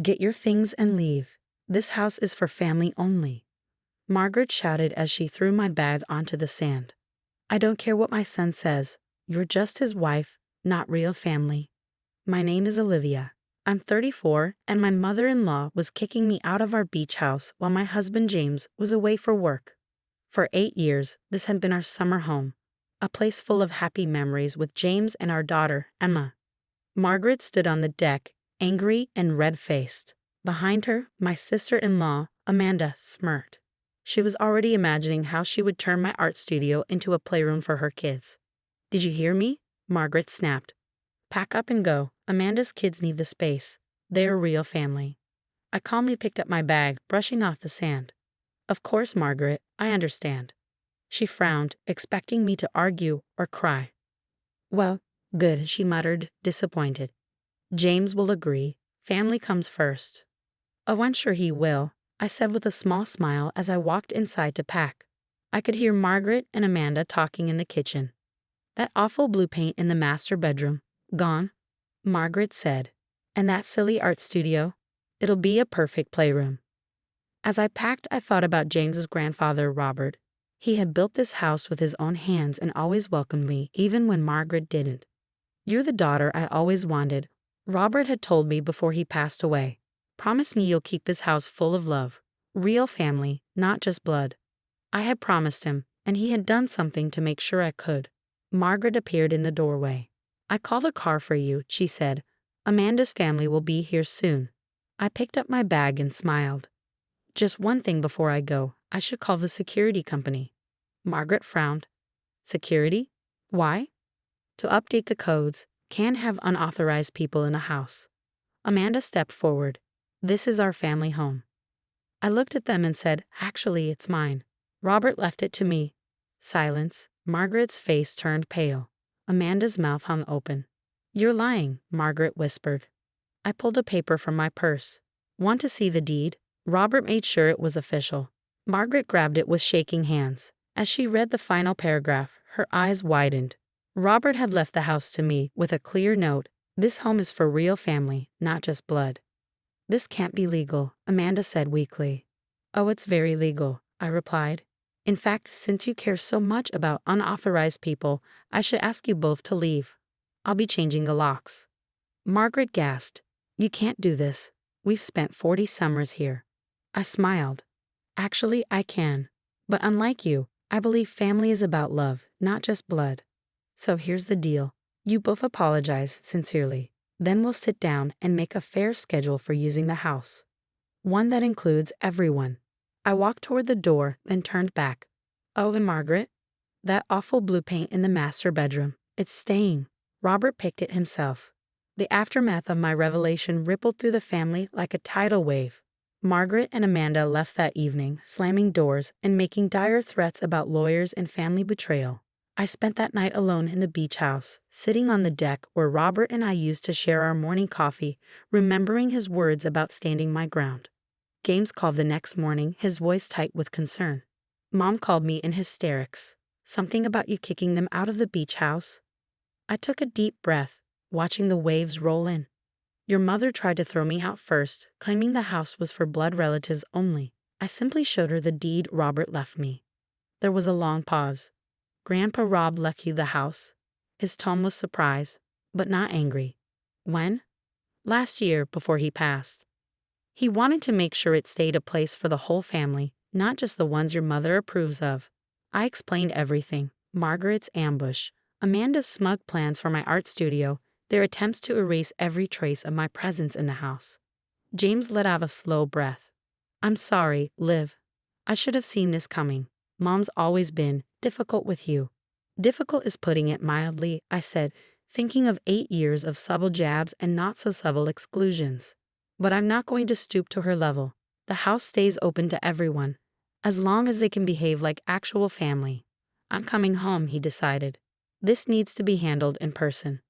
Get your things and leave. This house is for family only. Margaret shouted as she threw my bag onto the sand. I don't care what my son says. You're just his wife, not real family. My name is Olivia. I'm 34, and my mother-in-law was kicking me out of our beach house while my husband James was away for work. For 8 years, this had been our summer home, a place full of happy memories with James and our daughter, Emma. Margaret stood on the deck, angry and red-faced. Behind her, my sister-in-law, Amanda, smirked. She was already imagining how she would turn my art studio into a playroom for her kids. Did you hear me? Margaret snapped. Pack up and go. Amanda's kids need the space. They're real family. I calmly picked up my bag, brushing off the sand. Of course, Margaret, I understand. She frowned, expecting me to argue or cry. Well, good, she muttered, disappointed. James will agree. Family comes first. Oh, I'm sure he will, I said with a small smile as I walked inside to pack. I could hear Margaret and Amanda talking in the kitchen. That awful blue paint in the master bedroom. Gone? Margaret said. And that silly art studio? It'll be a perfect playroom. As I packed, I thought about James's grandfather, Robert. He had built this house with his own hands and always welcomed me, even when Margaret didn't. You're the daughter I always wanted, Robert had told me before he passed away. Promise me you'll keep this house full of love. Real family, not just blood. I had promised him, and he had done something to make sure I could. Margaret appeared in the doorway. I called a car for you, she said. Amanda's family will be here soon. I picked up my bag and smiled. Just one thing before I go, I should call the security company. Margaret frowned. Security? Why? To update the codes. Can't have unauthorized people in a house. Amanda stepped forward. This is our family home. I looked at them and said, actually, it's mine. Robert left it to me. Silence. Margaret's face turned pale. Amanda's mouth hung open. You're lying, Margaret whispered. I pulled a paper from my purse. Want to see the deed? Robert made sure it was official. Margaret grabbed it with shaking hands. As she read the final paragraph, her eyes widened. Robert had left the house to me with a clear note. This home is for real family, not just blood. This can't be legal, Amanda said weakly. Oh, it's very legal, I replied. In fact, since you care so much about unauthorized people, I should ask you both to leave. I'll be changing the locks. Margaret gasped. You can't do this. We've spent 40 summers here. I smiled. Actually, I can. But unlike you, I believe family is about love, not just blood. So here's the deal. You both apologize sincerely. Then we'll sit down and make a fair schedule for using the house. One that includes everyone. I walked toward the door, then turned back. Oh, and Margaret? That awful blue paint in the master bedroom. It's staying. Robert picked it himself. The aftermath of my revelation rippled through the family like a tidal wave. Margaret and Amanda left that evening, slamming doors and making dire threats about lawyers and family betrayal. I spent that night alone in the beach house, sitting on the deck where Robert and I used to share our morning coffee, remembering his words about standing my ground. James called the next morning, his voice tight with concern. Mom called me in hysterics. Something about you kicking them out of the beach house? I took a deep breath, watching the waves roll in. Your mother tried to throw me out first, claiming the house was for blood relatives only. I simply showed her the deed Robert left me. There was a long pause. Grandpa Rob left you the house. His tone was surprise, but not angry. When? Last year, before he passed. He wanted to make sure it stayed a place for the whole family, not just the ones your mother approves of. I explained everything. Margaret's ambush, Amanda's smug plans for my art studio, their attempts to erase every trace of my presence in the house. James let out a slow breath. I'm sorry, Liv. I should have seen this coming. Mom's always been difficult with you. Difficult is putting it mildly, I said, thinking of 8 years of subtle jabs and not-so-subtle exclusions. But I'm not going to stoop to her level. The house stays open to everyone, as long as they can behave like actual family. I'm coming home, he decided. This needs to be handled in person.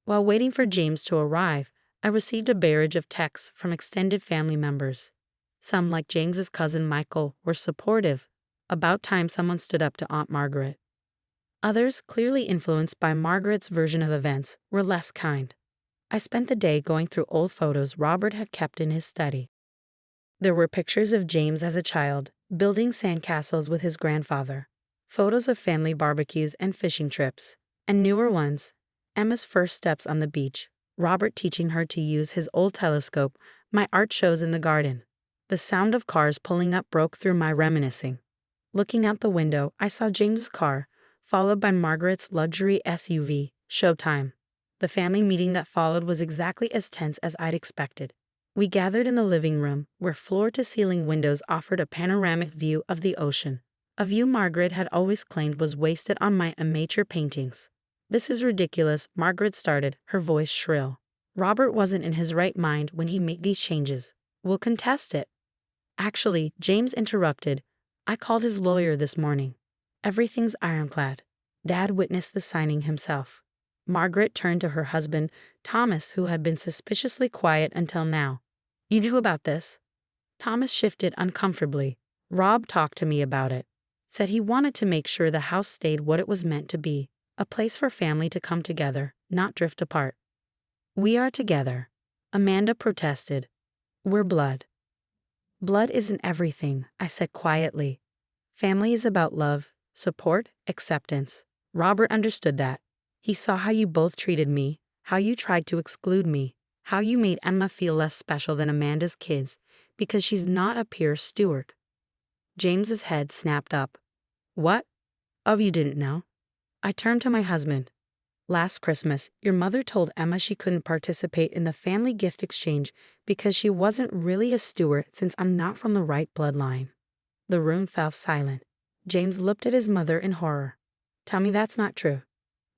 While waiting for James to arrive, I received a barrage of texts from extended family members. Some, like James's cousin Michael, were supportive. About time someone stood up to Aunt Margaret. Others, clearly influenced by Margaret's version of events, were less kind. I spent the day going through old photos Robert had kept in his study. There were pictures of James as a child, building sandcastles with his grandfather, photos of family barbecues and fishing trips, and newer ones, Emma's first steps on the beach, Robert teaching her to use his old telescope, my art shows in the garden. The sound of cars pulling up broke through my reminiscing. Looking out the window, I saw James's car, followed by Margaret's luxury SUV, Showtime. The family meeting that followed was exactly as tense as I'd expected. We gathered in the living room, where floor-to-ceiling windows offered a panoramic view of the ocean, a view Margaret had always claimed was wasted on my amateur paintings. "This is ridiculous," Margaret started, her voice shrill. "Robert wasn't in his right mind when he made these changes. We'll contest it." Actually, James interrupted. "I called his lawyer this morning. Everything's ironclad. Dad witnessed the signing himself." Margaret turned to her husband, Thomas, who had been suspiciously quiet until now. "You knew about this?" Thomas shifted uncomfortably. "Rob talked to me about it. Said he wanted to make sure the house stayed what it was meant to be, a place for family to come together, not drift apart." "We are together," Amanda protested. "We're blood." "Blood isn't everything," I said quietly. "Family is about love, support, acceptance." Robert understood that. He saw how you both treated me, how you tried to exclude me, how you made Emma feel less special than Amanda's kids because she's not a peer steward. James's head snapped up. "What? Oh, you didn't know?" I turned to my husband. "Last Christmas, your mother told Emma she couldn't participate in the family gift exchange because she wasn't really a steward since I'm not from the right bloodline." The room fell silent. James looked at his mother in horror. "Tell me that's not true."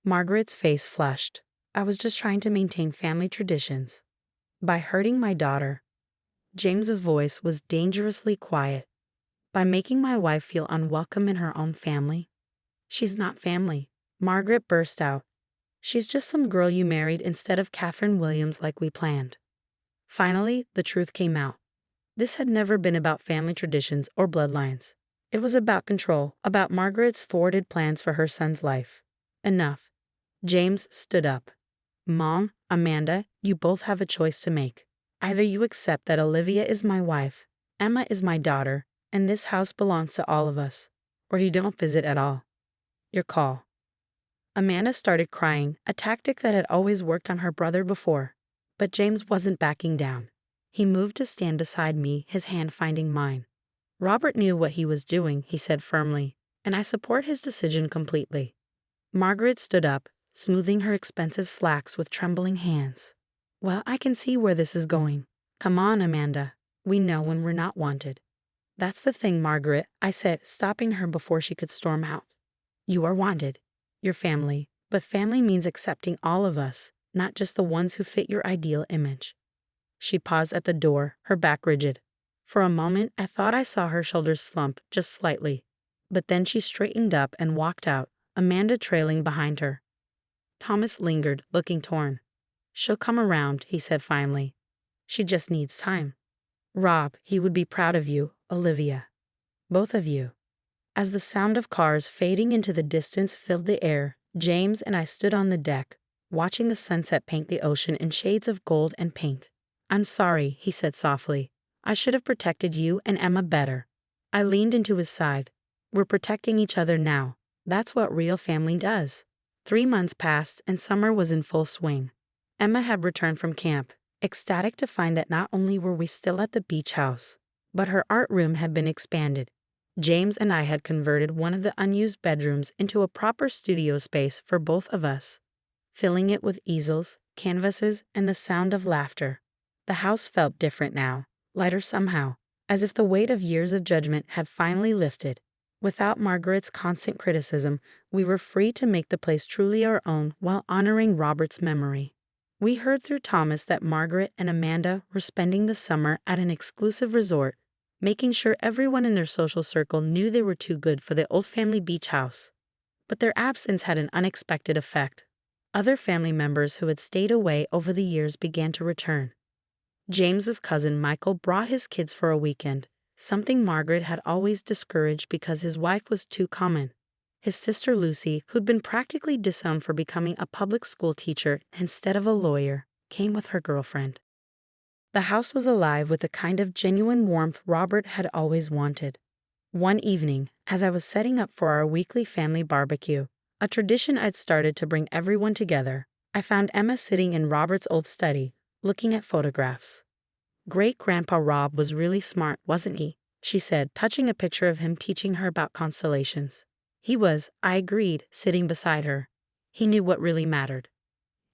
Margaret's face flushed. "I was just trying to maintain family traditions." "By hurting my daughter." James's voice was dangerously quiet. "By making my wife feel unwelcome in her own family." "She's not family," Margaret burst out. "She's just some girl you married instead of Catherine Williams like we planned." Finally, the truth came out. This had never been about family traditions or bloodlines. It was about control, about Margaret's thwarted plans for her son's life. Enough. James stood up. "Mom, Amanda, you both have a choice to make. Either you accept that Olivia is my wife, Emma is my daughter, and this house belongs to all of us, or you don't visit at all. Your call." Amanda started crying, a tactic that had always worked on her brother before. But James wasn't backing down. He moved to stand beside me, his hand finding mine. "Robert knew what he was doing," he said firmly, "and I support his decision completely." Margaret stood up, smoothing her expensive slacks with trembling hands. "Well, I can see where this is going. Come on, Amanda. We know when we're not wanted." "That's the thing, Margaret," I said, stopping her before she could storm out. "You are wanted. Your family. But family means accepting all of us, not just the ones who fit your ideal image." She paused at the door, her back rigid. For a moment, I thought I saw her shoulders slump just slightly. But then she straightened up and walked out, Amanda trailing behind her. Thomas lingered, looking torn. "She'll come around," he said finally. "She just needs time." "Rob, he would be proud of you, Olivia. Both of you." As the sound of cars fading into the distance filled the air, James and I stood on the deck, watching the sunset paint the ocean in shades of gold and paint. "I'm sorry," he said softly. "I should have protected you and Emma better." I leaned into his side. "We're protecting each other now. That's what real family does." 3 months passed, and summer was in full swing. Emma had returned from camp, ecstatic to find that not only were we still at the beach house, but her art room had been expanded. James and I had converted one of the unused bedrooms into a proper studio space for both of us, filling it with easels, canvases, and the sound of laughter. The house felt different now, lighter somehow, as if the weight of years of judgment had finally lifted. Without Margaret's constant criticism, we were free to make the place truly our own while honoring Robert's memory. We heard through Thomas that Margaret and Amanda were spending the summer at an exclusive resort, making sure everyone in their social circle knew they were too good for the old family beach house. But their absence had an unexpected effect. Other family members who had stayed away over the years began to return. James's cousin Michael brought his kids for a weekend, something Margaret had always discouraged because his wife was too common. His sister Lucy, who'd been practically disowned for becoming a public school teacher instead of a lawyer, came with her girlfriend. The house was alive with the kind of genuine warmth Robert had always wanted. One evening, as I was setting up for our weekly family barbecue, a tradition I'd started to bring everyone together, I found Emma sitting in Robert's old study, looking at photographs. "Great-Grandpa Rob was really smart, wasn't he?" she said, touching a picture of him teaching her about constellations. "He was," I agreed, sitting beside her. "He knew what really mattered."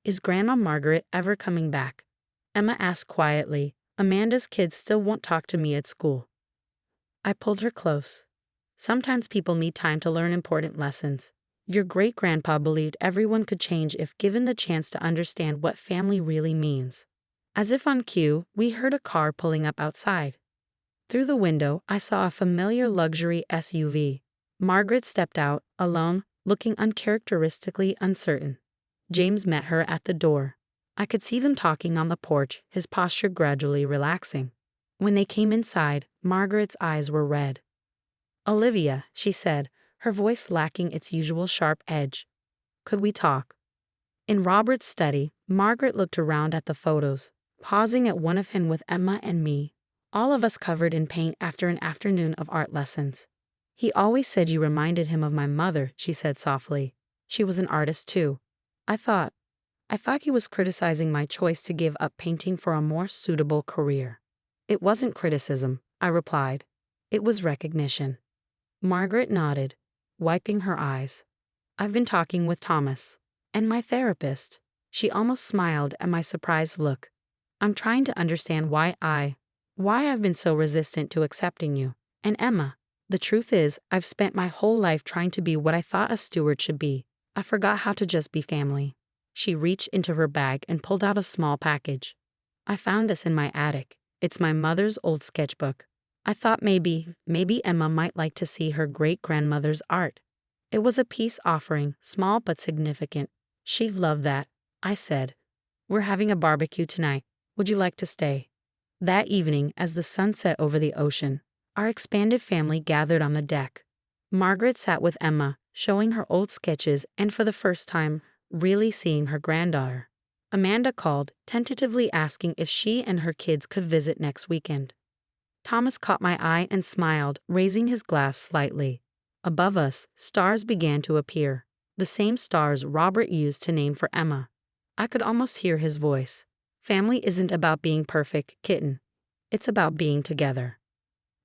"Is Grandma Margaret ever coming back?" Emma asked quietly. "Amanda's kids still won't talk to me at school." I pulled her close. "Sometimes people need time to learn important lessons. Your great-grandpa believed everyone could change if given the chance to understand what family really means." As if on cue, we heard a car pulling up outside. Through the window, I saw a familiar luxury SUV. Margaret stepped out, alone, looking uncharacteristically uncertain. James met her at the door. I could see them talking on the porch, his posture gradually relaxing. When they came inside, Margaret's eyes were red. "Olivia," she said, her voice lacking its usual sharp edge. "Could we talk?" In Robert's study, Margaret looked around at the photos, pausing at one of him with Emma and me, all of us covered in paint after an afternoon of art lessons. "He always said you reminded him of my mother," she said softly. "She was an artist too." I thought he was criticizing my choice to give up painting for a more suitable career. "It wasn't criticism," I replied. "It was recognition." Margaret nodded, wiping her eyes. "I've been talking with Thomas. And my therapist." She almost smiled at my surprised look. "I'm trying to understand why I've been so resistant to accepting you. And Emma, the truth is, I've spent my whole life trying to be what I thought a steward should be. I forgot how to just be family." She reached into her bag and pulled out a small package. "I found this in my attic. It's my mother's old sketchbook. I thought maybe Emma might like to see her great-grandmother's art." It was a peace offering, small but significant. "She'd love that," I said. "We're having a barbecue tonight. Would you like to stay?" That evening, as the sun set over the ocean, our expanded family gathered on the deck. Margaret sat with Emma, showing her old sketches and for the first time, really seeing her granddaughter. Amanda called, tentatively asking if she and her kids could visit next weekend. Thomas caught my eye and smiled, raising his glass slightly. Above us, stars began to appear, the same stars Robert used to name for Emma. I could almost hear his voice. "Family isn't about being perfect, kitten. It's about being together."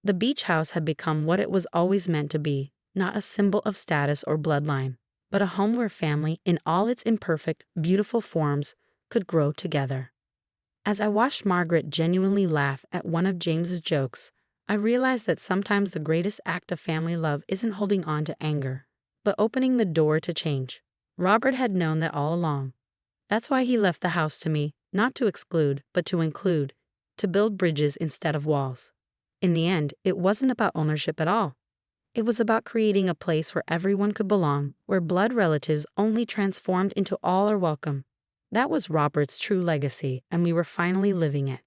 The beach house had become what it was always meant to be, not a symbol of status or bloodline, but a home where family, in all its imperfect, beautiful forms, could grow together. As I watched Margaret genuinely laugh at one of James's jokes, I realized that sometimes the greatest act of family love isn't holding on to anger, but opening the door to change. Robert had known that all along. That's why he left the house to me, not to exclude, but to include, to build bridges instead of walls. In the end, it wasn't about ownership at all. It was about creating a place where everyone could belong, where blood relatives only transformed into all are welcome. That was Robert's true legacy, and we were finally living it.